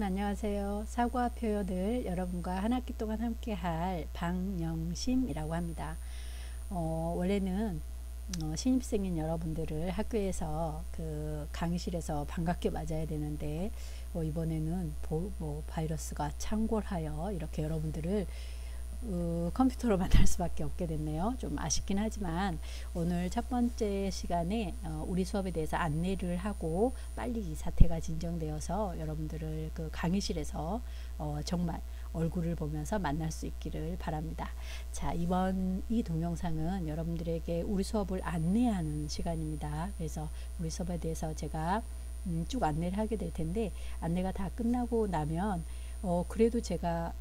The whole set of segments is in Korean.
안녕하세요. 사과 표현을 여러분과 한 학기 동안 함께 할 박영심이라고 합니다. 원래는 신입생인 여러분들을 학교에서 그 강의실에서 반갑게 맞아야 되는데 이번에는 바이러스가 창궐하여 이렇게 여러분들을 컴퓨터로 만날 수밖에 없게 됐네요. 좀 아쉽긴 하지만 오늘 첫 번째 시간에 우리 수업에 대해서 안내를 하고 빨리 이 사태가 진정되어서 여러분들을 그 강의실에서 정말 얼굴을 보면서 만날 수 있기를 바랍니다. 자, 이번 이 동영상은 여러분들에게 우리 수업을 안내하는 시간입니다. 그래서 우리 수업에 대해서 제가 쭉 안내를 하게 될 텐데, 안내가 다 끝나고 나면 그래도 제가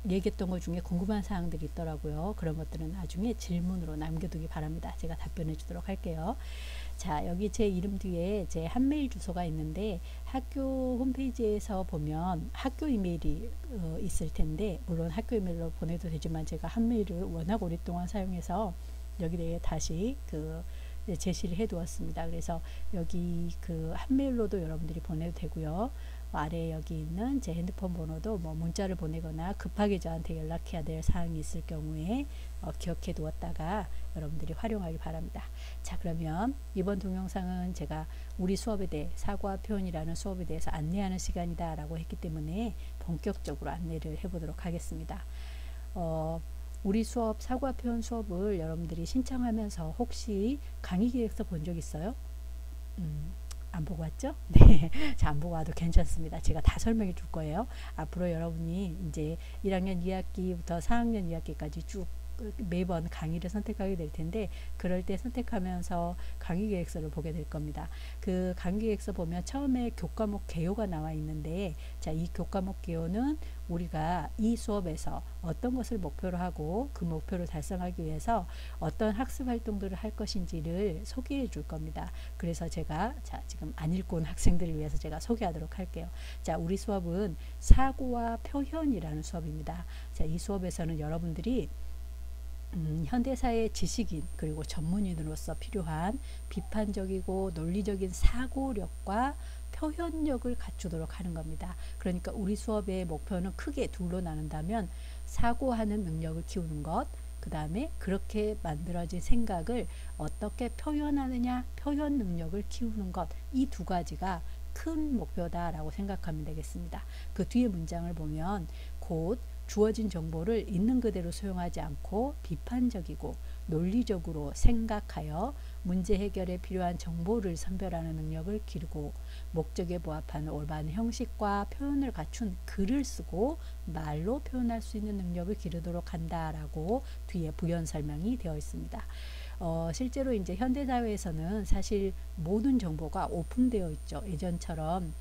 얘기했던 것 중에 궁금한 사항들이 있더라고요. 그런 것들은 나중에 질문으로 남겨두기 바랍니다. 제가 답변해 주도록 할게요. 자, 여기 제 이름 뒤에 제 한 메일 주소가 있는데, 학교 홈페이지에서 보면 학교 이메일이 있을 텐데, 물론 학교 이메일로 보내도 되지만 제가 한 메일을 워낙 오랫동안 사용해서 여기에 다시 제시를 해 두었습니다. 그래서 여기 그 한 메일로도 여러분들이 보내도 되고요. 아래 여기 있는 제 핸드폰 번호도 문자를 보내거나 급하게 저한테 연락해야 될 사항이 있을 경우에 기억해 두었다가 여러분들이 활용하기 바랍니다. 자, 그러면 이번 동영상은 제가 우리 수업에 대해 사과 표현이라는 수업에 대해서 안내하는 시간이다 라고 했기 때문에 본격적으로 안내를 해보도록 하겠습니다. 우리 수업 사과 표현 수업을 여러분들이 신청하면서 혹시 강의 계획서 본 적 있어요? 안 보고 왔죠? 네. 자, 안 보고 와도 괜찮습니다. 제가 다 설명해 줄 거예요. 앞으로 여러분이 이제 1학년 2학기부터 4학년 2학기까지 쭉 매번 강의를 선택하게 될 텐데, 그럴 때 선택하면서 강의 계획서를 보게 될 겁니다. 그 강의 계획서 보면 처음에 교과목 개요가 나와 있는데, 자, 이 교과목 개요는 우리가 이 수업에서 어떤 것을 목표로 하고 그 목표를 달성하기 위해서 어떤 학습 활동들을 할 것인지를 소개해 줄 겁니다. 그래서 제가 지금 안 읽고 온 학생들을 위해서 제가 소개하도록 할게요. 자, 우리 수업은 사고와 표현이라는 수업입니다. 자, 이 수업에서는 여러분들이 현대사의 지식인 그리고 전문인으로서 필요한 비판적이고 논리적인 사고력과 표현력을 갖추도록 하는 겁니다. 그러니까 우리 수업의 목표는 크게 둘로 나눈다면, 사고하는 능력을 키우는 것, 그 다음에 그렇게 만들어진 생각을 어떻게 표현하느냐, 표현 능력을 키우는 것, 이 두 가지가 큰 목표다라고 생각하면 되겠습니다. 그 뒤에 문장을 보면 곧 주어진 정보를 있는 그대로 소용하지 않고 비판적이고 논리적으로 생각하여 문제 해결에 필요한 정보를 선별하는 능력을 기르고, 목적에 부합하는 올바른 형식과 표현을 갖춘 글을 쓰고 말로 표현할 수 있는 능력을 기르도록 한다라고 뒤에 부연 설명이 되어 있습니다. 실제로 이제 현대사회에서는 사실 모든 정보가 오픈되어 있죠. 예전처럼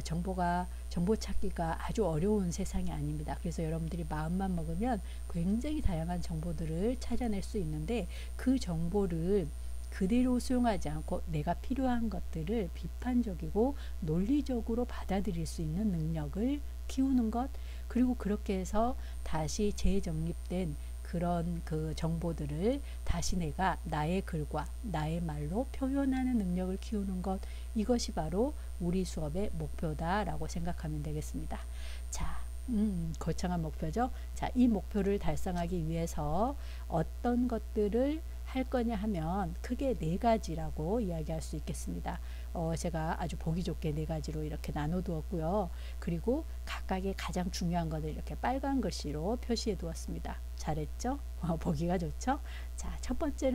정보 찾기가 아주 어려운 세상이 아닙니다. 그래서 여러분들이 마음만 먹으면 굉장히 다양한 정보들을 찾아낼 수 있는데, 그 정보를 그대로 수용하지 않고 내가 필요한 것들을 비판적이고 논리적으로 받아들일 수 있는 능력을 키우는 것, 그리고 그렇게 해서 다시 재정립된 그런 그 정보들을 다시 내가 나의 글과 나의 말로 표현하는 능력을 키우는 것, 이것이 바로 우리 수업의 목표다라고 생각하면 되겠습니다. 자, 거창한 목표죠. 자, 이 목표를 달성하기 위해서 어떤 것들을 할 거냐 하면 크게 네 가지라고 이야기할 수 있겠습니다. 제가 아주 보기 좋게 네 가지로 이렇게 나눠 두었고요. 그리고 각각의 가장 중요한 것을 이렇게 빨간 글씨로 표시해 두었습니다. 잘했죠? 보기가 좋죠? 자, 첫 번째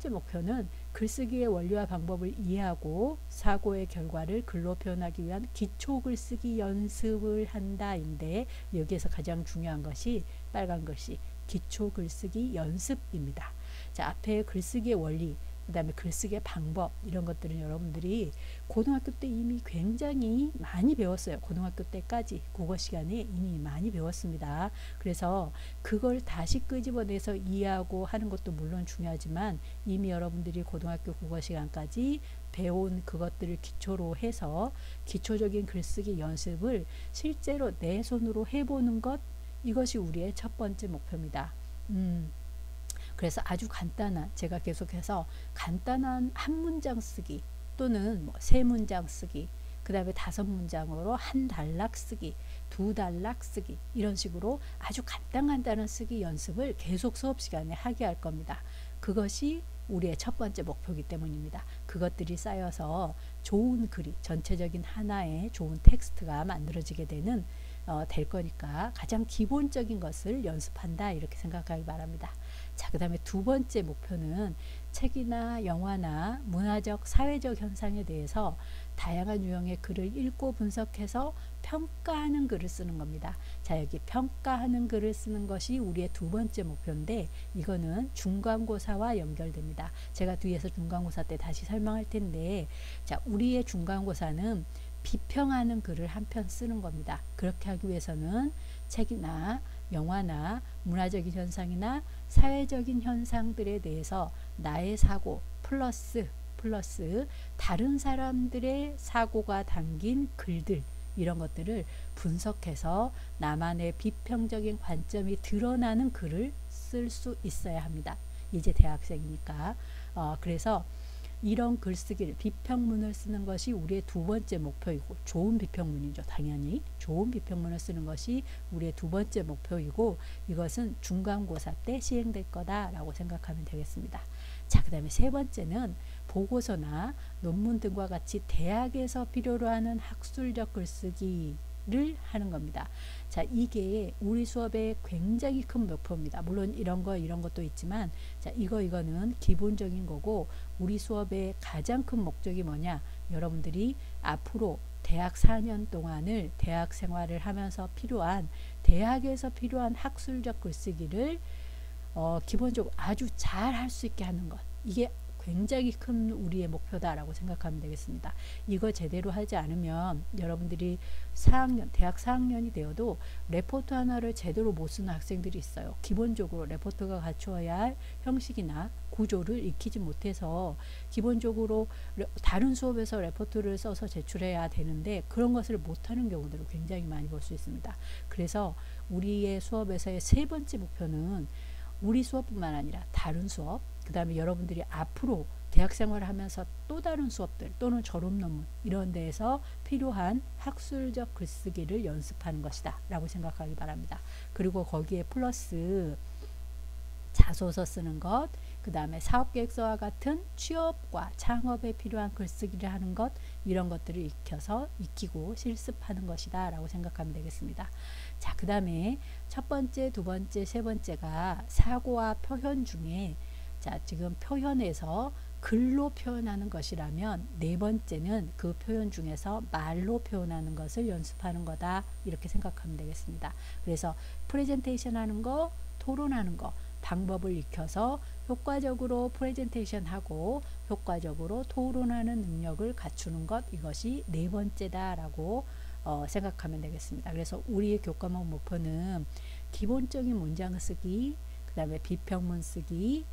목표는 글쓰기의 원리와 방법을 이해하고 사고의 결과를 글로 표현하기 위한 기초 글쓰기 연습을 한다인데, 여기에서 가장 중요한 것이 빨간 글씨 기초 글쓰기 연습입니다. 자, 앞에 글쓰기의 원리, 그 다음에 글쓰기의 방법, 이런 것들은 여러분들이 고등학교 때 이미 굉장히 많이 배웠어요. 고등학교 때까지 국어 시간에 이미 많이 배웠습니다. 그래서 그걸 다시 끄집어내서 이해하고 하는 것도 물론 중요하지만, 이미 여러분들이 고등학교 국어 시간까지 배운 그것들을 기초로 해서 기초적인 글쓰기 연습을 실제로 내 손으로 해보는 것, 이것이 우리의 첫 번째 목표입니다. 그래서 아주 간단한, 제가 계속해서 간단한 한 문장 쓰기 또는 세 문장 쓰기, 그 다음에 5문장으로 한 단락 쓰기, 2단락 쓰기, 이런 식으로 아주 간단한 쓰기 연습을 계속 수업 시간에 하게 할 겁니다. 그것이 우리의 첫 번째 목표이기 때문입니다. 그것들이 쌓여서 좋은 글이, 전체적인 하나의 좋은 텍스트가 만들어지게 될 거니까 가장 기본적인 것을 연습한다, 이렇게 생각하기 바랍니다. 자, 그 다음에 두 번째 목표는 책이나 영화나 문화적, 사회적 현상에 대해서 다양한 유형의 글을 읽고 분석해서 평가하는 글을 쓰는 겁니다. 자, 여기 평가하는 글을 쓰는 것이 우리의 두 번째 목표인데, 이거는 중간고사와 연결됩니다. 제가 뒤에서 중간고사 때 다시 설명할 텐데, 자, 우리의 중간고사는 비평하는 글을 한 편 쓰는 겁니다. 그렇게 하기 위해서는 책이나 영화나 문화적인 현상이나 사회적인 현상들에 대해서 나의 사고 플러스 다른 사람들의 사고가 담긴 글들, 이런 것들을 분석해서 나만의 비평적인 관점이 드러나는 글을 쓸 수 있어야 합니다. 이제 대학생이니까. 그래서 이런 글쓰기를, 비평문을 쓰는 것이 우리의 두 번째 목표이고, 좋은 비평문이죠. 당연히 좋은 비평문을 쓰는 것이 우리의 두 번째 목표이고, 이것은 중간고사 때 시행될 거다라고 생각하면 되겠습니다. 자, 그 다음에 세 번째는 보고서나 논문 등과 같이 대학에서 필요로 하는 학술적 글쓰기를 하는 겁니다. 자, 이게 우리 수업의 굉장히 큰 목표입니다. 물론 이런 것도 있지만, 자, 이거는 기본적인 거고, 우리 수업의 가장 큰 목적이 뭐냐? 여러분들이 앞으로 대학 4년 동안을 대학 생활을 하면서 대학에서 필요한 학술적 글쓰기를 기본적으로 아주 잘 할 수 있게 하는 것. 이게 굉장히 큰 우리의 목표다라고 생각하면 되겠습니다. 이거 제대로 하지 않으면 여러분들이 대학 4학년이 되어도 레포트 하나를 제대로 못 쓰는 학생들이 있어요. 기본적으로 레포트가 갖추어야 할 형식이나 구조를 익히지 못해서 기본적으로 다른 수업에서 레포트를 써서 제출해야 되는데 그런 것을 못하는 경우들을 굉장히 많이 볼 수 있습니다. 그래서 우리의 수업에서의 세 번째 목표는 우리 수업뿐만 아니라 다른 수업, 그 다음에 여러분들이 앞으로 대학생활을 하면서 또 다른 수업들 또는 졸업 논문 이런 데에서 필요한 학술적 글쓰기를 연습하는 것이다 라고 생각하기 바랍니다. 그리고 거기에 플러스 자소서 쓰는 것, 그 다음에 사업계획서와 같은 취업과 창업에 필요한 글쓰기를 하는 것, 이런 것들을 익히고 실습하는 것이다 라고 생각하면 되겠습니다. 자, 그 다음에 첫 번째, 두 번째, 세 번째가 사고와 표현 중에, 자, 지금 표현에서 글로 표현하는 것이라면 네 번째는 그 표현 중에서 말로 표현하는 것을 연습하는 거다, 이렇게 생각하면 되겠습니다. 그래서 프레젠테이션 하는 거, 토론하는 거, 방법을 익혀서 효과적으로 프레젠테이션 하고 효과적으로 토론하는 능력을 갖추는 것, 이것이 네 번째다 라고 생각하면 되겠습니다. 그래서 우리의 교과목 목표는 기본적인 문장 쓰기, 그 다음에 비평문 쓰기,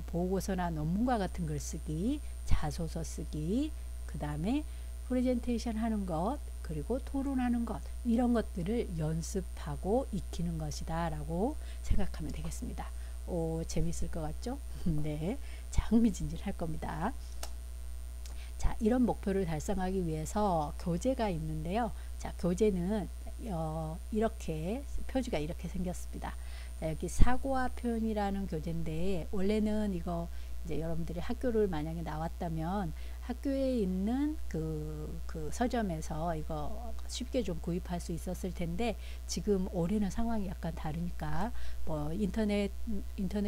보고서나 논문과 같은 글 쓰기, 자소서 쓰기, 그 다음에 프레젠테이션 하는 것, 그리고 토론하는 것, 이런 것들을 연습하고 익히는 것이다 라고 생각하면 되겠습니다. 재밌을 것 같죠? 네, 자, 흥미진진할 겁니다. 자, 이런 목표를 달성하기 위해서 교재가 있는데요. 자, 교재는 이렇게 표지가 이렇게 생겼습니다. 자, 여기 사고와 표현이라는 교재인데, 원래는 이거 이제 여러분들이 학교를 만약에 나왔다면 학교에 있는 그 서점에서 이거 쉽게 좀 구입할 수 있었을 텐데, 지금 올해는 상황이 약간 다르니까 뭐 인터넷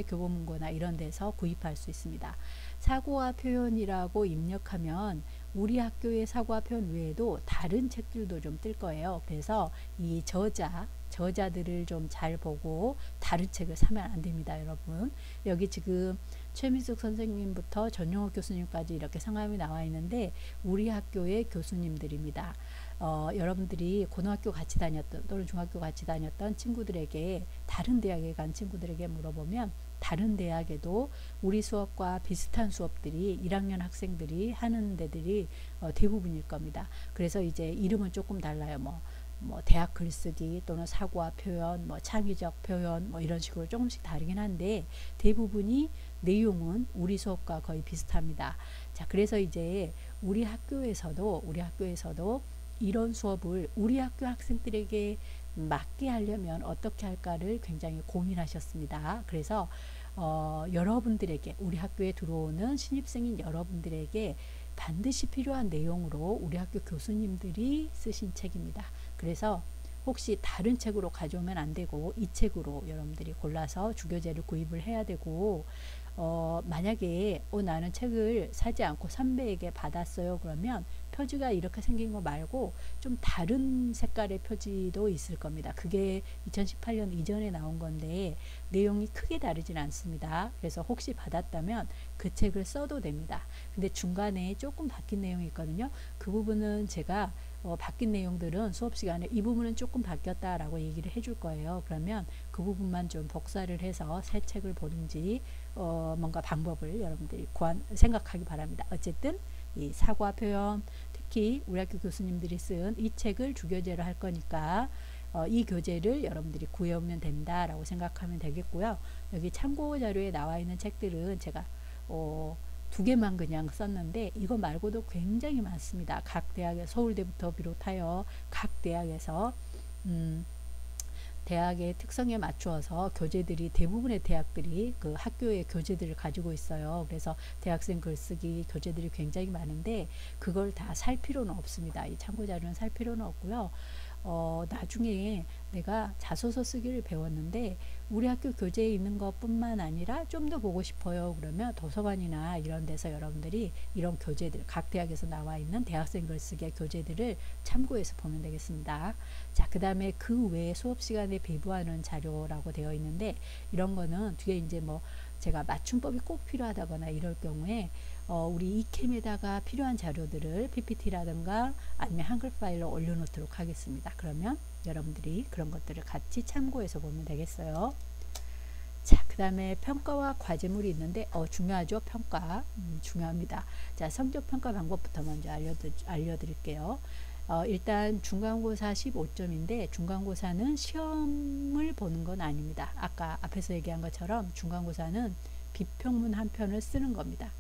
교보문고나 이런 데서 구입할 수 있습니다. 사고와 표현이라고 입력하면 우리 학교의 사고와 표현 외에도 다른 책들도 좀 뜰 거예요. 그래서 이 저자들을 좀 잘 보고 다른 책을 사면 안 됩니다, 여러분. 여기 지금 최민숙 선생님부터 전용옥 교수님까지 이렇게 성함이 나와 있는데 우리 학교의 교수님들입니다. 여러분들이 고등학교 같이 다녔던 또는 중학교 같이 다녔던 친구들에게, 다른 대학에 간 친구들에게 물어보면 다른 대학에도 우리 수업과 비슷한 수업들이 1학년 학생들이 하는 데들이 대부분일 겁니다. 그래서 이제 이름은 조금 달라요. 뭐 대학 글쓰기 또는 사고와 표현, 뭐 창의적 표현, 뭐 이런 식으로 조금씩 다르긴 한데 대부분이 내용은 우리 수업과 거의 비슷합니다. 자, 그래서 이제 우리 학교에서도 이런 수업을 우리 학교 학생들에게 맞게 하려면 어떻게 할까를 굉장히 고민하셨습니다. 그래서 여러분들에게, 우리 학교에 들어오는 신입생인 여러분들에게 반드시 필요한 내용으로 우리 학교 교수님들이 쓰신 책입니다. 그래서 혹시 다른 책으로 가져오면 안 되고 이 책으로 여러분들이 골라서 주교재를 구입을 해야 되고, 만약에 나는 책을 사지 않고 선배에게 받았어요. 그러면 표지가 이렇게 생긴 거 말고 좀 다른 색깔의 표지도 있을 겁니다. 그게 2018년 이전에 나온 건데 내용이 크게 다르진 않습니다. 그래서 혹시 받았다면 그 책을 써도 됩니다. 근데 중간에 조금 바뀐 내용이 있거든요. 그 부분은 제가 바뀐 내용들은 수업 시간에 이 부분은 조금 바뀌었다라고 얘기를 해줄 거예요. 그러면 그 부분만 좀 복사를 해서 새 책을 보든지 뭔가 방법을 여러분들이 생각하기 바랍니다. 어쨌든 이 사과 표현, 특히 우리 학교 교수님들이 쓴 이 책을 주교재로 할 거니까 이 교재를 여러분들이 구해오면 된다라고 생각하면 되겠고요. 여기 참고 자료에 나와 있는 책들은 제가 두 개만 그냥 썼는데 이거 말고도 굉장히 많습니다. 각 대학에, 서울대부터 비롯하여 각 대학에서 대학의 특성에 맞추어서 교재들이, 대부분의 대학들이 그 학교의 교재들을 가지고 있어요. 그래서 대학생 글쓰기 교재들이 굉장히 많은데 그걸 다 살 필요는 없습니다. 이 참고자료는 살 필요는 없고요. 나중에 내가 자소서 쓰기를 배웠는데 우리 학교 교재에 있는 것 뿐만 아니라 좀 더 보고 싶어요. 그러면 도서관이나 이런 데서 여러분들이 이런 교재들, 각 대학에서 나와 있는 대학생 글쓰기의 교재들을 참고해서 보면 되겠습니다. 자, 그 다음에 그 외에 수업 시간에 배부하는 자료라고 되어 있는데 이런 거는 뒤에 이제 뭐 제가 맞춤법이 꼭 필요하다거나 이럴 경우에 우리 이캠에다가 필요한 자료들을 PPT라든가 아니면 한글 파일로 올려놓도록 하겠습니다. 그러면 여러분들이 그런 것들을 같이 참고해서 보면 되겠어요. 자, 그 다음에 평가와 과제물이 있는데 중요하죠. 평가 중요합니다. 자, 성적평가 방법부터 먼저 알려드릴게요. 일단 중간고사 15점인데 중간고사는 시험을 보는 건 아닙니다. 아까 앞에서 얘기한 것처럼 중간고사는 비평문 한 편을 쓰는 겁니다.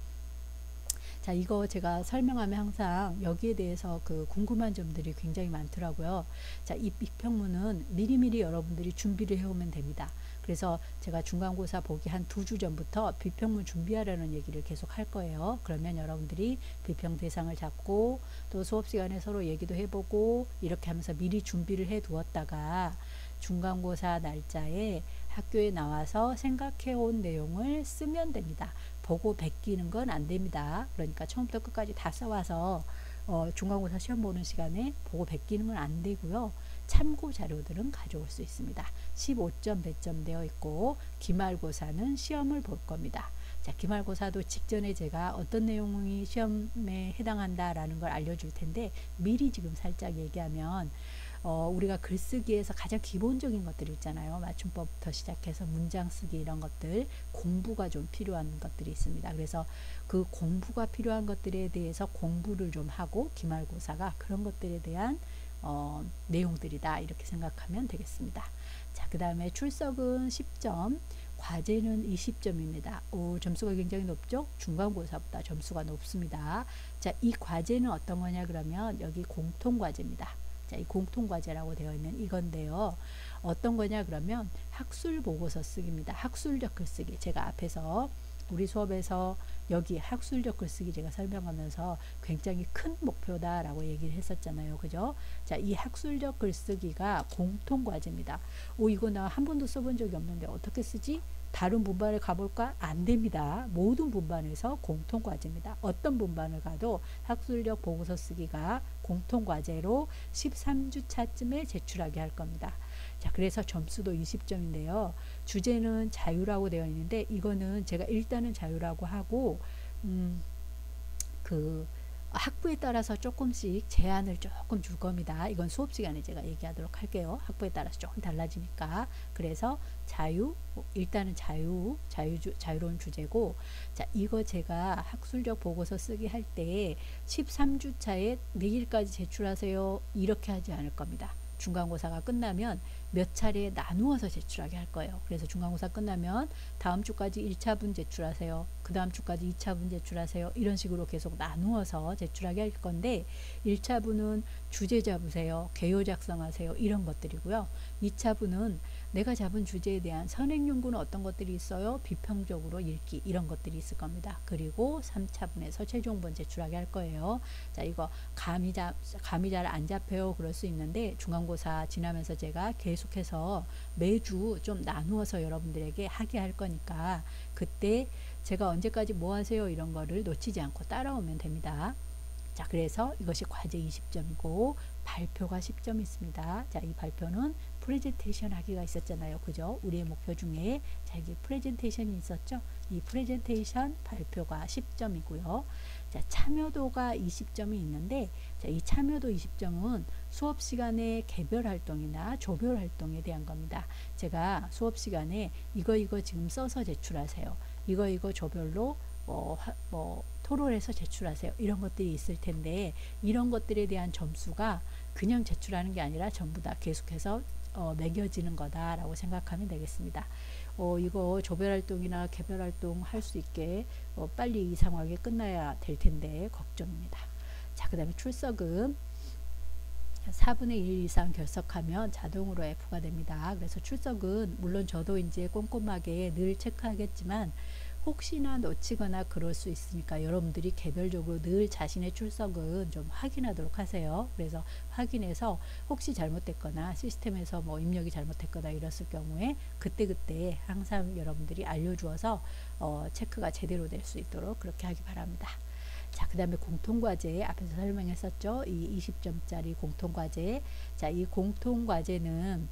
자, 이거 제가 설명하면 항상 여기에 대해서 그 궁금한 점들이 굉장히 많더라고요. 자, 이 비평문은 미리미리 여러분들이 준비를 해오면 됩니다. 그래서 제가 중간고사 보기 한 2주 전부터 비평문 준비하라는 얘기를 계속 할 거예요. 그러면 여러분들이 비평 대상을 잡고 또 수업 시간에 서로 얘기도 해보고 이렇게 하면서 미리 준비를 해 두었다가 중간고사 날짜에 학교에 나와서 생각해 온 내용을 쓰면 됩니다. 보고 베끼는 건 안 됩니다. 그러니까 처음부터 끝까지 다 써와서 중간고사 시험 보는 시간에 보고 베끼는 건 안 되고요. 참고 자료들은 가져올 수 있습니다. 15점 배점되어 있고 기말고사는 시험을 볼 겁니다. 자, 기말고사도 직전에 제가 어떤 내용이 시험에 해당한다라는 걸 알려줄 텐데 미리 지금 살짝 얘기하면 우리가 글쓰기에서 가장 기본적인 것들 있잖아요. 맞춤법부터 시작해서 문장 쓰기 이런 것들 공부가 좀 필요한 것들이 있습니다. 그래서 그 공부가 필요한 것들에 대해서 공부를 좀 하고 기말고사가 그런 것들에 대한 내용들이다 이렇게 생각하면 되겠습니다. 자, 그 다음에 출석은 10점, 과제는 20점입니다. 점수가 굉장히 높죠? 중간고사보다 점수가 높습니다. 자, 이 과제는 어떤 거냐 그러면 여기 공통과제입니다. 자, 이 공통과제라고 되어 있는 이건데요. 어떤 거냐 그러면 학술보고서 쓰기입니다. 학술적 글쓰기. 제가 앞에서 우리 수업에서 여기 학술적 글쓰기 제가 설명하면서 굉장히 큰 목표다라고 얘기를 했었잖아요. 그죠? 자, 이 학술적 글쓰기가 공통과제입니다. 이거 나 한 번도 써본 적이 없는데 어떻게 쓰지? 다른 분반을 가볼까? 안 됩니다. 모든 분반에서 공통과제입니다. 어떤 분반을 가도 학술적 보고서 쓰기가 공통과제로 13주차쯤에 제출하게 할 겁니다. 자, 그래서 점수도 20점인데요. 주제는 자유라고 되어 있는데 이거는 제가 일단은 자유라고 하고 그 학부에 따라서 조금씩 제한을 조금 줄 겁니다. 이건 수업 시간에 제가 얘기하도록 할게요. 학부에 따라서 조금 달라지니까. 그래서 자유, 일단은 자유로운 주제고, 자, 이거 제가 학술적 보고서 쓰기 할 때 13주차에 내일까지 제출하세요. 이렇게 하지 않을 겁니다. 중간고사가 끝나면 몇 차례 나누어서 제출하게 할 거예요. 그래서 중간고사 끝나면 다음 주까지 1차분 제출하세요. 그 다음 주까지 2차분 제출하세요. 이런 식으로 계속 나누어서 제출하게 할 건데 1차분은 주제 잡으세요. 개요 작성하세요. 이런 것들이고요. 2차분은 내가 잡은 주제에 대한 선행연구는 어떤 것들이 있어요? 비평적으로 읽기 이런 것들이 있을 겁니다. 그리고 3차분에서 최종본 제출하게 할 거예요. 자, 이거 감이 잘 안 잡혀요. 그럴 수 있는데 중간고사 지나면서 제가 계속해서 매주 좀 나누어서 여러분들에게 하게 할 거니까 그때 제가 언제까지 뭐 하세요? 이런 거를 놓치지 않고 따라오면 됩니다. 자, 그래서 이것이 과제 20점이고 발표가 10점이 있습니다. 자, 이 발표는 프레젠테이션 하기가 있었잖아요. 그죠? 우리의 목표 중에 자, 이게 프레젠테이션이 있었죠? 이 프레젠테이션 발표가 10점이고요. 자, 참여도가 20점이 있는데 자, 이 참여도 20점은 수업 시간에 개별 활동이나 조별 활동에 대한 겁니다. 제가 수업 시간에 이거 지금 써서 제출하세요. 이거 조별로 토론해서 제출하세요. 이런 것들이 있을 텐데 이런 것들에 대한 점수가 그냥 제출하는 게 아니라 전부 다 계속해서 매겨지는 거다라고 생각하면 되겠습니다. 이거 조별활동이나 개별활동 할 수 있게 빨리 이 상황이 끝나야 될 텐데 걱정입니다. 자, 그 다음에 출석은 4분의 1 이상 결석하면 자동으로 F가 됩니다. 그래서 출석은 물론 저도 이제 꼼꼼하게 늘 체크하겠지만 혹시나 놓치거나 그럴 수 있으니까 여러분들이 개별적으로 늘 자신의 출석은 좀 확인하도록 하세요. 그래서 확인해서 혹시 잘못됐거나 시스템에서 뭐 입력이 잘못됐거나 이랬을 경우에 그때그때 항상 여러분들이 알려주어서 체크가 제대로 될 수 있도록 그렇게 하기 바랍니다. 자, 그 다음에 공통과제 앞에서 설명했었죠. 이 20점짜리 공통과제. 자, 이 공통과제는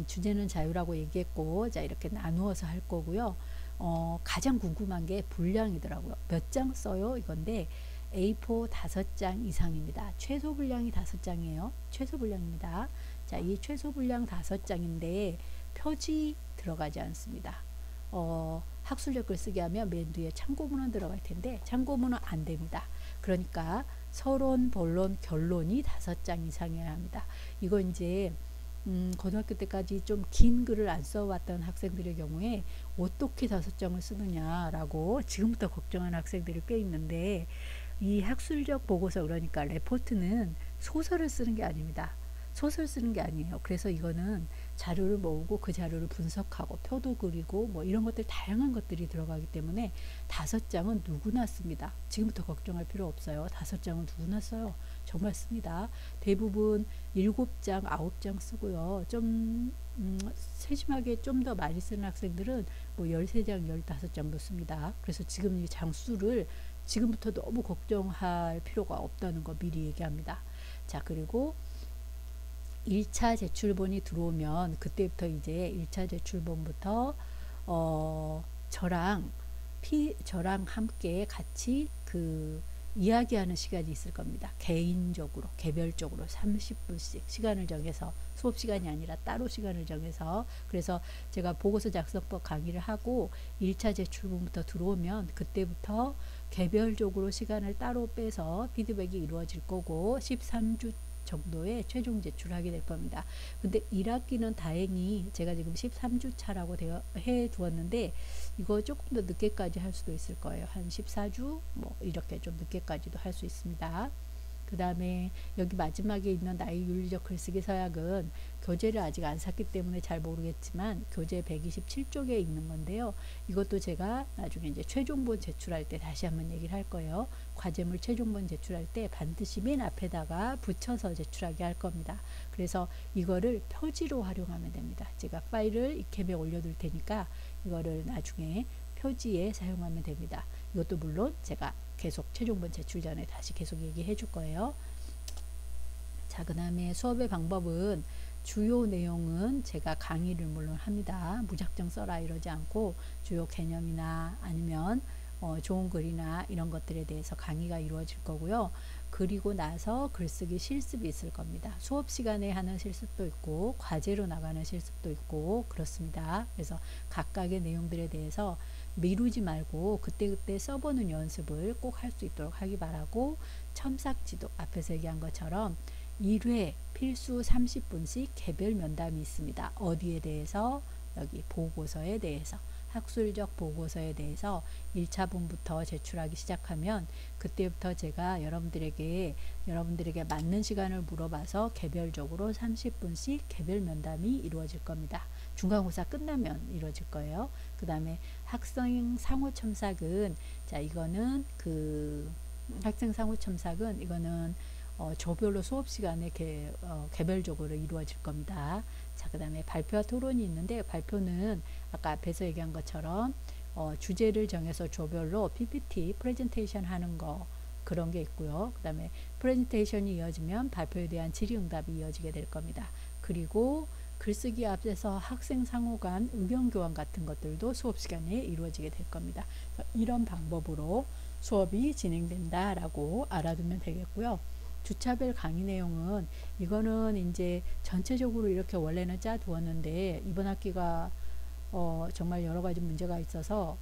주제는 자유라고 얘기했고 자, 이렇게 나누어서 할 거고요. 가장 궁금한 게 분량이더라고요. 몇 장 써요? 이건데 A4 5장 이상입니다. 최소 분량이 5장이에요. 최소 분량입니다. 자, 이 최소 분량 5장인데 표지 들어가지 않습니다. 학술적 글쓰기 하면 맨 뒤에 참고문헌 들어갈 텐데 참고문헌 안 됩니다. 그러니까 서론, 본론, 결론이 5장 이상이어야 합니다. 이거 이제 고등학교 때까지 좀 긴 글을 안 써왔던 학생들의 경우에 어떻게 5장을 쓰느냐라고 지금부터 걱정하는 학생들이 꽤 있는데 이 학술적 보고서 그러니까 레포트는 소설을 쓰는 게 아닙니다. 소설 쓰는 게 아니에요. 그래서 이거는 자료를 모으고 그 자료를 분석하고 표도 그리고 뭐 이런 것들 다양한 것들이 들어가기 때문에 5장은 누구나 씁니다. 지금부터 걱정할 필요 없어요. 5장은 누구나 써요. 정말 씁니다. 대부분 7장, 9장 쓰고요. 좀 세심하게 좀 더 많이 쓰는 학생들은 뭐 13장, 15장도 씁니다. 그래서 지금 이 장수를 지금부터 너무 걱정할 필요가 없다는 거 미리 얘기합니다. 자, 그리고 1차 제출본이 들어오면 그때부터 이제 1차 제출본부터 저랑 함께 같이 이야기하는 시간이 있을 겁니다. 개인적으로 개별적으로 30분씩 시간을 정해서 수업 시간이 아니라 따로 시간을 정해서 그래서 제가 보고서 작성법 강의를 하고 1차 제출본부터 들어오면 그때부터 개별적으로 시간을 따로 빼서 피드백이 이루어질 거고 13주 정도의 최종 제출하게 될 겁니다. 근데 1학기는 다행히 제가 지금 13주 차라고 해 두었는데 이거 조금 더 늦게까지 할 수도 있을 거예요. 한 14주 뭐 이렇게 좀 늦게까지도 할 수 있습니다. 그 다음에 여기 마지막에 있는 나의 윤리적 글쓰기 서약은 교재를 아직 안 샀기 때문에 잘 모르겠지만 교재 127쪽에 있는 건데요. 이것도 제가 나중에 이제 최종본 제출할 때 다시 한번 얘기를 할 거예요. 과제물 최종본 제출할 때 반드시 맨 앞에다가 붙여서 제출하게 할 겁니다. 그래서 이거를 표지로 활용하면 됩니다. 제가 파일을 이캠에 올려둘 테니까 이거를 나중에 표지에 사용하면 됩니다. 이것도 물론 제가 계속 최종본 제출 전에 다시 계속 얘기해 줄 거예요. 자, 그 다음에 수업의 방법은 주요 내용은 제가 강의를 물론 합니다. 무작정 써라 이러지 않고 주요 개념이나 아니면 좋은 글이나 이런 것들에 대해서 강의가 이루어질 거고요. 그리고 나서 글쓰기 실습이 있을 겁니다. 수업 시간에 하는 실습도 있고 과제로 나가는 실습도 있고 그렇습니다. 그래서 각각의 내용들에 대해서 미루지 말고 그때그때 써보는 연습을 꼭 할 수 있도록 하기 바라고 첨삭지도 앞에서 얘기한 것처럼 1회 필수 30분씩 개별 면담이 있습니다. 어디에 대해서? 여기 보고서에 대해서, 학술적 보고서에 대해서 1차분부터 제출하기 시작하면 그때부터 제가 여러분들에게 맞는 시간을 물어봐서 개별적으로 30분씩 개별 면담이 이루어질 겁니다. 중간고사 끝나면 이루어질 거예요. 그 다음에 학생 상호 첨삭은, 자, 이거는 학생 상호 첨삭은 이거는 조별로 수업 시간에 개별적으로 이루어질 겁니다. 자, 그 다음에 발표와 토론이 있는데, 발표는 아까 앞에서 얘기한 것처럼 주제를 정해서 조별로 PPT 프레젠테이션 하는 거, 그런 게 있고요. 그 다음에 프레젠테이션이 이어지면 발표에 대한 질의응답이 이어지게 될 겁니다. 그리고 글쓰기 앞에서 학생 상호 간 의견 교환 같은 것들도 수업 시간에 이루어지게 될 겁니다. 이런 방법으로 수업이 진행된다라고 알아두면 되겠고요. 주차별 강의 내용은, 이거는 이제 전체적으로 이렇게 원래는 짜두었는데 이번 학기가 정말 여러 가지 문제가 있어서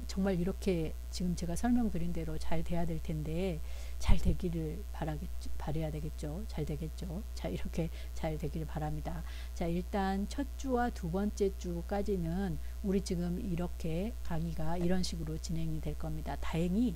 정말 이렇게 지금 제가 설명드린 대로 잘 돼야 될 텐데, 잘 되기를 바라야 되겠죠. 잘 되겠죠. 자, 이렇게 잘 되기를 바랍니다. 자, 일단 첫 주와 두 번째 주까지는 우리 지금 이렇게 강의가 이런 식으로 진행이 될 겁니다. 다행히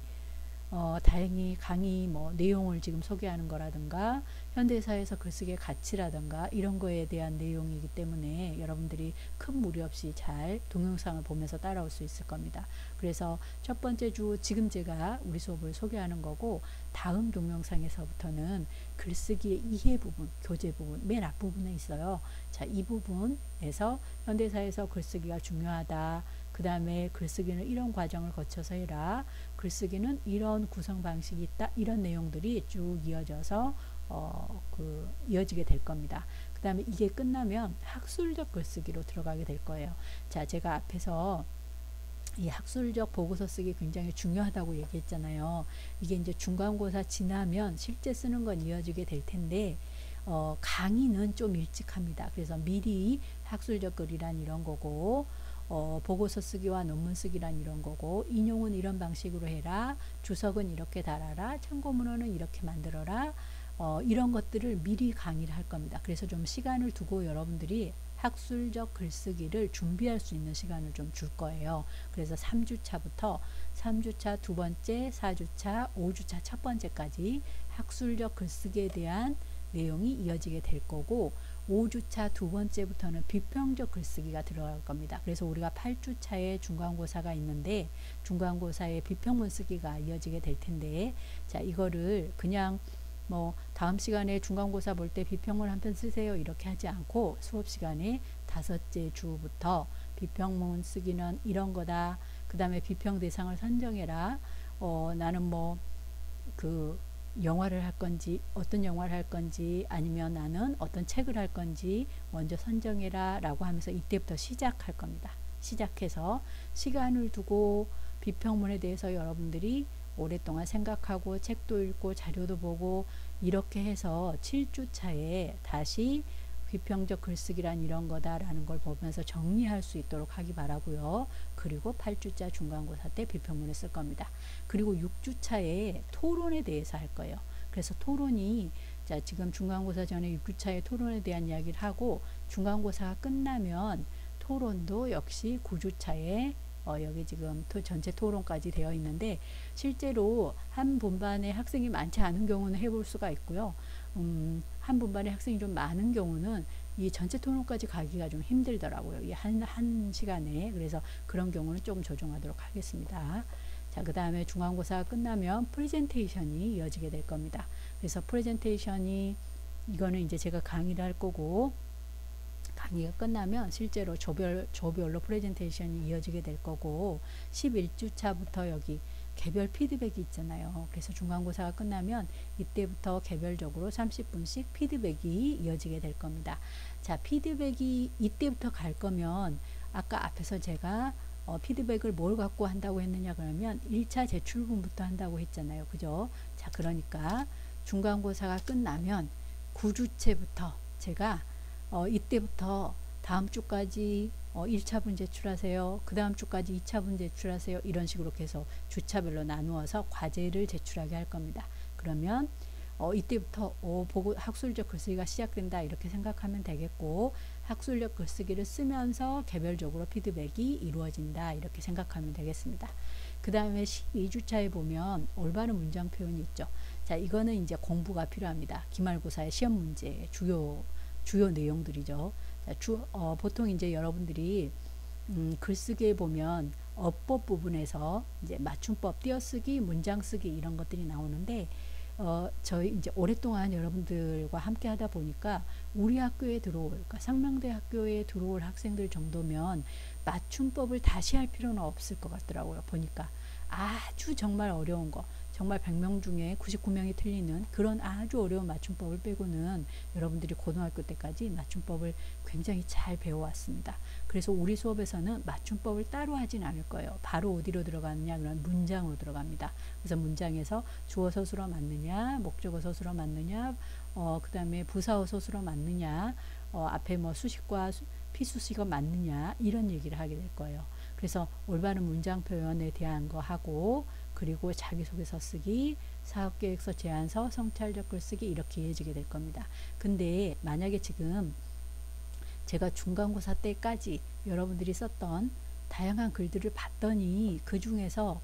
강의 내용을 지금 소개하는 거라든가 현대사에서 글쓰기의 가치라든가 이런 거에 대한 내용이기 때문에 여러분들이 큰 무리 없이 잘 동영상을 보면서 따라올 수 있을 겁니다. 그래서 첫 번째 주 지금 제가 우리 수업을 소개하는 거고, 다음 동영상에서부터는 글쓰기의 이해 부분, 교재 부분, 맨 앞부분에 있어요. 자, 이 부분에서 현대사에서 글쓰기가 중요하다. 그 다음에 글쓰기는 이런 과정을 거쳐서 해라. 글쓰기는 이런 구성 방식이 있다. 이런 내용들이 쭉 이어져서 이어지게 될 겁니다. 그 다음에 이게 끝나면 학술적 글쓰기로 들어가게 될 거예요. 자, 제가 앞에서 이 학술적 보고서 쓰기 굉장히 중요하다고 얘기했잖아요. 이게 이제 중간고사 지나면 실제 쓰는 건 이어지게 될 텐데, 강의는 좀 일찍 합니다. 그래서 미리 학술적 글이란 이런 거고, 보고서 쓰기와 논문 쓰기란 이런 거고, 인용은 이런 방식으로 해라, 주석은 이렇게 달아라, 참고문헌은 이렇게 만들어라, 이런 것들을 미리 강의를 할 겁니다. 그래서 좀 시간을 두고 여러분들이 학술적 글쓰기를 준비할 수 있는 시간을 좀 줄 거예요. 그래서 3주차부터 3주차 두 번째, 4주차, 5주차 첫 번째까지 학술적 글쓰기에 대한 내용이 이어지게 될 거고, 5주차 두 번째부터는 비평적 글쓰기가 들어갈 겁니다. 그래서 우리가 8주차에 중간고사가 있는데 중간고사에 비평문 쓰기가 이어지게 될 텐데, 자, 이거를 그냥 다음 시간에 중간고사 볼 때 비평문 한 편 쓰세요 이렇게 하지 않고, 수업 시간에 다섯째 주부터 비평문 쓰기는 이런 거다. 그 다음에 비평 대상을 선정해라. 나는 영화를 할 건지, 어떤 영화를 할 건지, 아니면 나는 어떤 책을 할 건지 먼저 선정해라 라고 하면서 이때부터 시작할 겁니다. 시작해서 시간을 두고 비평문에 대해서 여러분들이 오랫동안 생각하고 책도 읽고 자료도 보고 이렇게 해서 7주차에 다시 비평적 글쓰기란 이런 거다라는 걸 보면서 정리할 수 있도록 하기 바라고요. 그리고 8주차 중간고사 때 비평문을 쓸 겁니다. 그리고 6주차에 토론에 대해서 할 거예요. 그래서 토론이, 자, 지금 중간고사 전에 6주차에 토론에 대한 이야기를 하고, 중간고사가 끝나면 토론도 역시 9주차에 여기 지금 전체 토론까지 되어 있는데, 실제로 한 분반에 학생이 많지 않은 경우는 해볼 수가 있고요. 한 분반에 학생이 좀 많은 경우는 이 전체 토론까지 가기가 좀 힘들더라고요. 이 한 시간에. 그래서 그런 경우는 조금 조정하도록 하겠습니다. 자, 그 다음에 중간고사가 끝나면 프레젠테이션이 이어지게 될 겁니다. 그래서 프레젠테이션이, 이거는 이제 제가 강의를 할 거고, 강의가 끝나면 실제로 조별로 프레젠테이션이 이어지게 될 거고, 11주차부터 여기 개별 피드백이 있잖아요. 그래서 중간고사가 끝나면 이때부터 개별적으로 30분씩 피드백이 이어지게 될 겁니다. 자, 피드백이 이때부터 갈 거면, 아까 앞에서 제가 피드백을 뭘 갖고 한다고 했느냐 그러면 1차 제출분부터 한다고 했잖아요. 그죠? 자, 그러니까 중간고사가 끝나면 9주째부터 제가 이때부터 다음 주까지 1차분 제출하세요. 그 다음 주까지 2차분 제출하세요. 이런 식으로 계속 주차별로 나누어서 과제를 제출하게 할 겁니다. 그러면 이때부터 보고 학술적 글쓰기가 시작된다 이렇게 생각하면 되겠고, 학술적 글쓰기를 쓰면서 개별적으로 피드백이 이루어진다 이렇게 생각하면 되겠습니다. 그 다음에 12주차에 보면 올바른 문장 표현이 있죠. 자, 이거는 이제 공부가 필요합니다. 기말고사의 시험 문제 주요 내용들이죠. 자, 보통 이제 여러분들이 글쓰기에 보면 어법 부분에서 이제 맞춤법, 띄어쓰기, 문장 쓰기 이런 것들이 나오는데, 저희 이제 오랫동안 여러분들과 함께 하다 보니까 우리 학교에 들어올, 그러니까 상명대 학교에 들어올 학생들 정도면 맞춤법을 다시 할 필요는 없을 것 같더라고요. 보니까 아주 정말 어려운 거, 정말 100명 중에 99명이 틀리는 그런 아주 어려운 맞춤법을 빼고는 여러분들이 고등학교 때까지 맞춤법을 굉장히 잘 배워왔습니다. 그래서 우리 수업에서는 맞춤법을 따로 하진 않을 거예요. 바로 어디로 들어가느냐, 그런 문장으로 들어갑니다. 그래서 문장에서 주어 서술어 맞느냐, 목적어 서술어 맞느냐, 그 다음에 부사어 서술어 맞느냐, 앞에 뭐 수식과 피수식어 맞느냐, 이런 얘기를 하게 될 거예요. 그래서 올바른 문장 표현에 대한 거 하고, 그리고 자기소개서 쓰기, 사업계획서, 제안서, 성찰적 글쓰기 이렇게 이어지게 될 겁니다. 근데 만약에 지금 제가 중간고사 때까지 여러분들이 썼던 다양한 글들을 봤더니 그 중에서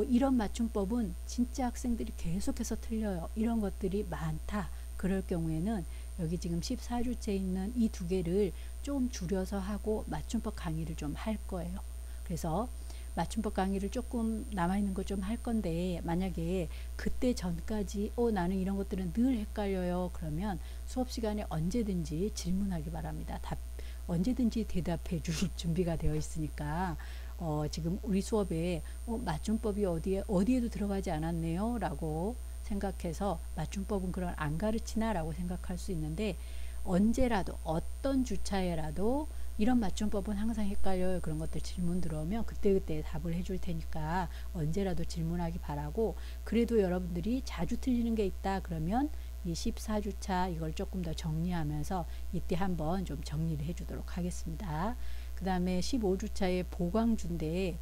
이런 맞춤법은 진짜 학생들이 계속해서 틀려요. 이런 것들이 많다. 그럴 경우에는 여기 지금 14주째 있는 이 두 개를 좀 줄여서 하고 맞춤법 강의를 좀 할 거예요. 그래서 맞춤법 강의를 조금 남아있는 거 좀 할 건데, 만약에 그때 전까지 나는 이런 것들은 늘 헷갈려요. 그러면 수업 시간에 언제든지 질문하기 바랍니다. 언제든지 대답해 줄 준비가 되어 있으니까, 지금 우리 수업에 맞춤법이 어디에도 들어가지 않았네요 라고 생각해서 맞춤법은 그런 안 가르치나 라고 생각할 수 있는데, 언제라도 어떤 주차에라도 이런 맞춤법은 항상 헷갈려요. 그런 것들 질문 들어오면 그때그때 답을 해줄 테니까 언제라도 질문하기 바라고, 그래도 여러분들이 자주 틀리는 게 있다 그러면 이 14주차 이걸 조금 더 정리하면서 이때 한번 좀 정리를 해주도록 하겠습니다. 그 다음에 15주차의 보강주인데,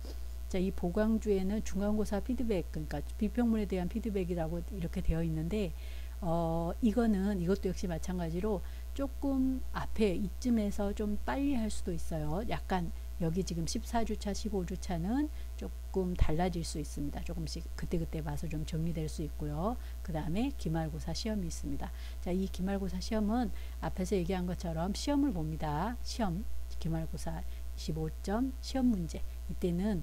자, 이 보강주에는 중간고사 피드백, 그러니까 비평문에 대한 피드백이라고 이렇게 되어 있는데, 이것도 역시 마찬가지로 조금 앞에 이쯤에서 좀 빨리 할 수도 있어요. 약간 여기 지금 14주차, 15주차는 조금 달라질 수 있습니다. 조금씩 그때그때 봐서 좀 정리될 수 있고요. 그 다음에 기말고사 시험이 있습니다. 자, 이 기말고사 시험은 앞에서 얘기한 것처럼 시험을 봅니다. 시험, 기말고사 25점 시험 문제. 이때는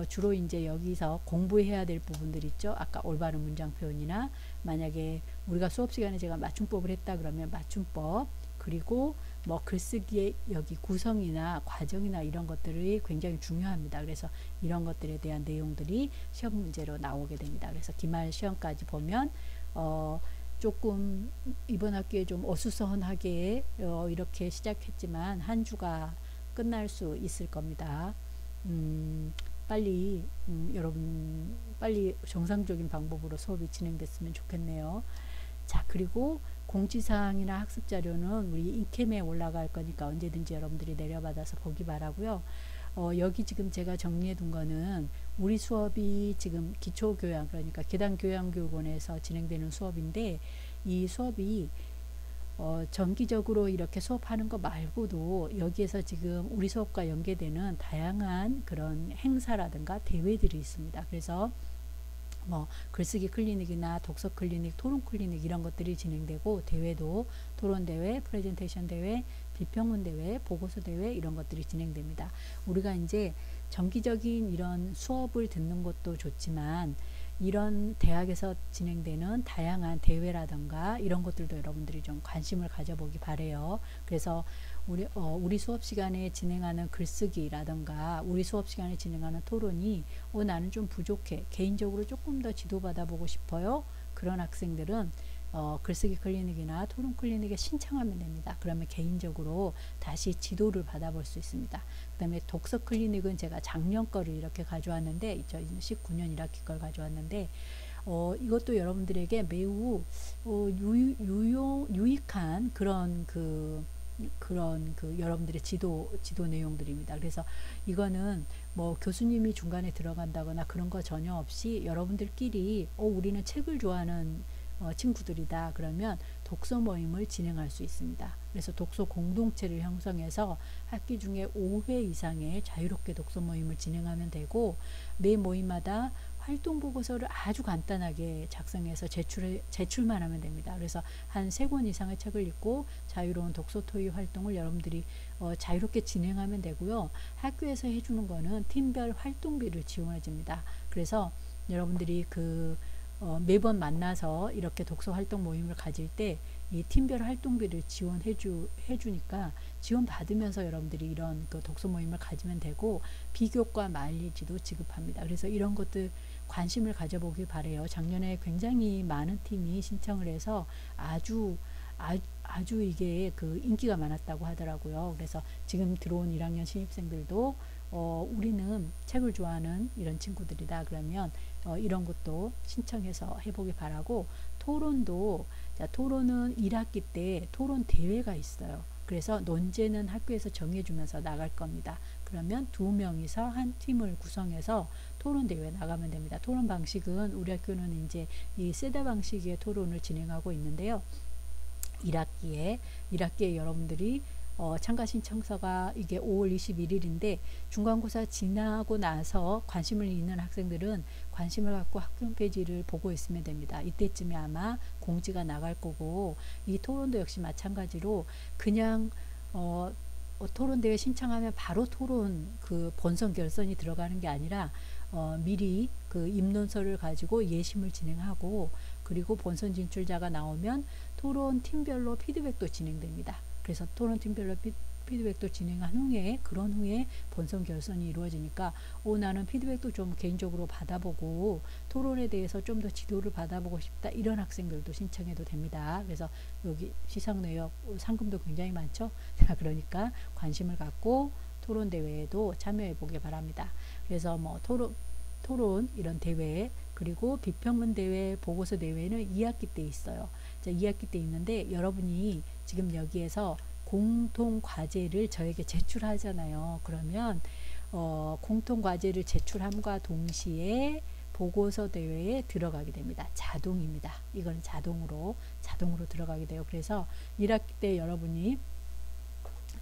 주로 이제 여기서 공부해야 될 부분들 있죠. 아까 올바른 문장 표현이나, 만약에 우리가 수업 시간에 제가 맞춤법을 했다 그러면 맞춤법, 그리고 뭐 글쓰기의 여기 구성이나 과정이나 이런 것들이 굉장히 중요합니다. 그래서 이런 것들에 대한 내용들이 시험 문제로 나오게 됩니다. 그래서 기말 시험까지 보면 조금 이번 학기에 좀 어수선하게 이렇게 시작했지만 한 주가 끝날 수 있을 겁니다. 여러분 빨리 정상적인 방법으로 수업이 진행됐으면 좋겠네요. 자, 그리고 공지사항이나 학습자료는 우리 인캠에 올라갈 거니까 언제든지 여러분들이 내려받아서 보기 바라고요. 여기 지금 제가 정리해 둔 거는 우리 수업이 지금 기초교양, 그러니까 계단교양교육원에서 진행되는 수업인데, 이 수업이 정기적으로 이렇게 수업하는 거 말고도 여기에서 지금 우리 수업과 연계되는 다양한 그런 행사라든가 대회들이 있습니다. 그래서 뭐 글쓰기 클리닉이나 독서 클리닉, 토론 클리닉 이런 것들이 진행되고, 대회도 토론 대회, 프레젠테이션 대회, 비평문 대회, 보고서 대회 이런 것들이 진행됩니다. 우리가 이제 정기적인 이런 수업을 듣는 것도 좋지만, 이런 대학에서 진행되는 다양한 대회라든가 이런 것들도 여러분들이 좀 관심을 가져보기 바래요. 그래서 우리 수업 시간에 진행하는 글쓰기라든가 우리 수업 시간에 진행하는 토론이 나는 좀 부족해, 개인적으로 조금 더 지도받아 보고 싶어요, 그런 학생들은 글쓰기 클리닉이나 토론 클리닉에 신청하면 됩니다. 그러면 개인적으로 다시 지도를 받아볼 수 있습니다. 그 다음에 독서 클리닉은 제가 작년 거를 이렇게 가져왔는데, 2019년 1학기 걸 가져왔는데, 이것도 여러분들에게 매우 유익한 그런 여러분들의 지도 내용들입니다. 그래서 이거는 뭐 교수님이 중간에 들어간다거나 그런 거 전혀 없이 여러분들끼리 우리는 책을 좋아하는 친구들이다 그러면 독서 모임을 진행할 수 있습니다. 그래서 독서 공동체를 형성해서 학기 중에 5회 이상의 자유롭게 독서 모임을 진행하면 되고, 매 모임마다 활동 보고서를 아주 간단하게 작성해서 제출만 하면 됩니다. 그래서 한 3권 이상의 책을 읽고 자유로운 독서 토의 활동을 여러분들이 자유롭게 진행하면 되고요. 학교에서 해주는 거는 팀별 활동비를 지원해 줍니다. 그래서 여러분들이 매번 만나서 이렇게 독서 활동 모임을 가질 때 이 팀별 활동비를 지원해 주니까 지원 받으면서 여러분들이 이런 독서 모임을 가지면 되고, 비교과 마일리지도 지급합니다. 그래서 이런 것들 관심을 가져보길 바래요. 작년에 굉장히 많은 팀이 신청을 해서 아주 이게 인기가 많았다고 하더라고요. 그래서 지금 들어온 1학년 신입생들도 우리는 책을 좋아하는 이런 친구들이다 그러면 이런 것도 신청해서 해보길 바라고, 토론은 1학기 때 토론 대회가 있어요. 그래서 논제는 학교에서 정해주면서 나갈 겁니다. 그러면 2명이서 한 팀을 구성해서 토론 대회에 나가면 됩니다. 토론 방식은 우리 학교는 이제 이 세대 방식의 토론을 진행하고 있는데요. 1학기에 여러분들이 참가 신청서가 이게 5월 21일인데 중간고사 지나고 나서 관심을 있는 학생들은 관심을 갖고 학교 홈페이지를 보고 있으면 됩니다. 이때쯤에 아마 공지가 나갈 거고, 이 토론도 역시 마찬가지로 그냥 토론대회 신청하면 바로 토론 본선 결선이 들어가는 게 아니라 미리 입론서를 가지고 예심을 진행하고, 그리고 본선 진출자가 나오면 토론 팀별로 피드백도 진행됩니다. 그래서 토론 팀별로 피드백도 진행한 후에, 그런 후에 본선 결선이 이루어지니까 나는 피드백도 좀 개인적으로 받아보고 토론에 대해서 좀 더 지도를 받아보고 싶다, 이런 학생들도 신청해도 됩니다. 그래서 여기 시상 내역 상금도 굉장히 많죠. 그러니까 관심을 갖고 토론 대회에도 참여해 보길 바랍니다. 그래서 뭐 토론 이런 대회, 그리고 비평문 대회, 보고서 대회는 2학기 때 있어요. 2학기 때 있는데 여러분이 지금 여기에서 공통 과제를 저에게 제출하잖아요. 그러면 공통 과제를 제출함과 동시에 보고서 대회에 들어가게 됩니다. 자동입니다. 이건 자동으로 들어가게 돼요. 그래서 1학기 때 여러분이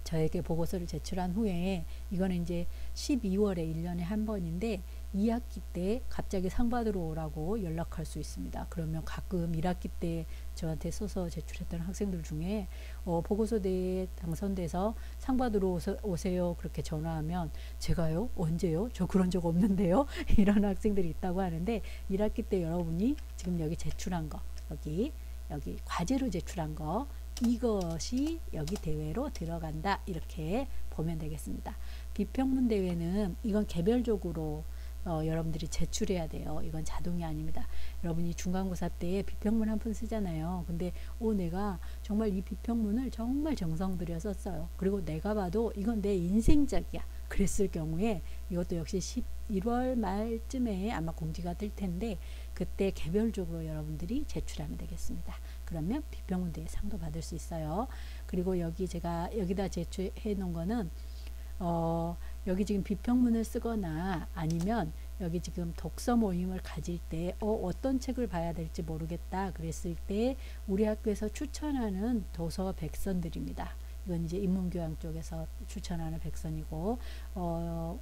저에게 보고서를 제출한 후에, 이거는 이제 12월에 1년에 한 번인데 2학기 때 갑자기 상 받으러 오라고 연락할 수 있습니다. 그러면 가끔 1학기 때 저한테 써서 제출했던 학생들 중에 보고서 대회에 당선돼서 상 받으러 오세요 그렇게 전화하면 제가요? 언제요? 저 그런 적 없는데요? 이런 학생들이 있다고 하는데, 1학기 때 여러분이 지금 여기 제출한 거, 여기 과제로 제출한 거, 이것이 여기 대회로 들어간다, 이렇게 보면 되겠습니다. 비평문 대회는 이건 개별적으로 여러분들이 제출해야 돼요. 이건 자동이 아닙니다. 여러분이 중간고사 때 비평문 한 편 쓰잖아요. 근데 내가 정말 이 비평문을 정말 정성 들여 썼어요. 그리고 내가 봐도 이건 내 인생작이야, 그랬을 경우에 이것도 역시 11월 말쯤에 아마 공지가 뜰 텐데, 그때 개별적으로 여러분들이 제출하면 되겠습니다. 그러면 비평문 대회 상도 받을 수 있어요. 그리고 여기 제가 여기다 제출해 놓은 거는 여기 지금 비평문을 쓰거나 아니면 여기 지금 독서 모임을 가질 때 어떤 책을 봐야 될지 모르겠다 그랬을 때 우리 학교에서 추천하는 도서 백선들입니다. 이건 이제 인문교양 쪽에서 추천하는 백선이고,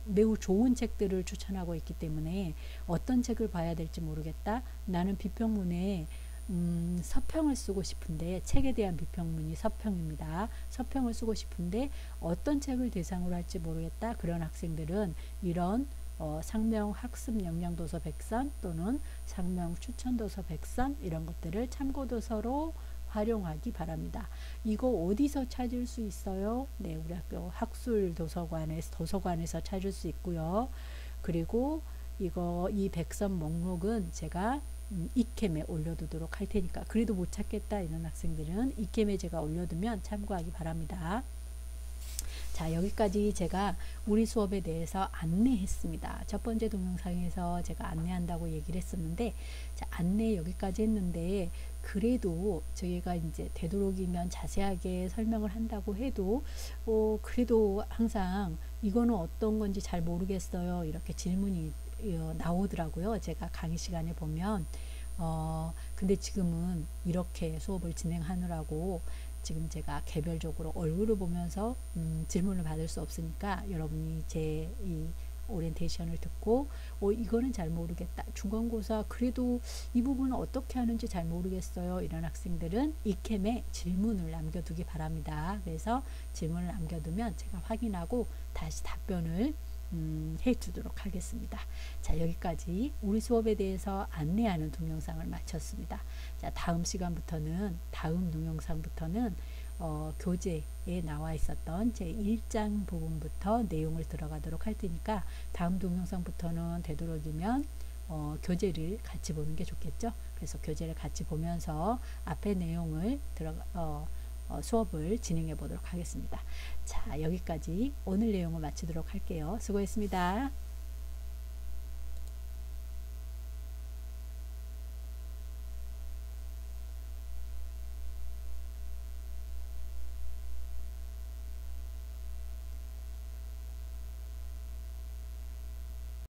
매우 좋은 책들을 추천하고 있기 때문에 어떤 책을 봐야 될지 모르겠다, 나는 비평문에 서평을 쓰고 싶은데, 책에 대한 비평문이 서평입니다. 서평을 쓰고 싶은데 어떤 책을 대상으로 할지 모르겠다, 그런 학생들은 이런 상명 학습 역량도서 백선 또는 상명 추천도서 백선, 이런 것들을 참고도서로 활용하기 바랍니다. 이거 어디서 찾을 수 있어요? 네, 우리 학교 학술 도서관에서 찾을 수 있고요. 그리고 이 백선 목록은 제가 이캠에 올려두도록 할 테니까, 그래도 못 찾겠다 이런 학생들은 이캠에 제가 올려두면 참고하기 바랍니다. 자, 여기까지 제가 우리 수업에 대해서 안내했습니다. 첫 번째 동영상에서 제가 안내한다고 얘기를 했었는데, 자, 안내 여기까지 했는데, 그래도 저희가 이제 되도록이면 자세하게 설명을 한다고 해도 그래도 항상 이거는 어떤 건지 잘 모르겠어요, 이렇게 질문이 나오더라고요. 제가 강의 시간에 보면 근데 지금은 이렇게 수업을 진행하느라고 지금 제가 개별적으로 얼굴을 보면서 질문을 받을 수 없으니까 여러분이 제 이 오리엔테이션을 듣고 이거는 잘 모르겠다. 중간고사 그래도 이 부분은 어떻게 하는지 잘 모르겠어요. 이런 학생들은 이캠에 질문을 남겨두기 바랍니다. 그래서 질문을 남겨두면 제가 확인하고 다시 답변을 해주도록 하겠습니다. 자, 여기까지 우리 수업에 대해서 안내하는 동영상을 마쳤습니다. 자, 다음 시간부터는 다음 동영상부터는 교재에 나와 있었던 제 1장 부분부터 내용을 들어가도록 할 테니까 다음 동영상부터는 되도록이면 교재를 같이 보는 게 좋겠죠. 그래서 교재를 같이 보면서 앞에 내용을 수업을 진행해 보도록 하겠습니다. 자, 여기까지 오늘 내용을 마치도록 할게요. 수고했습니다.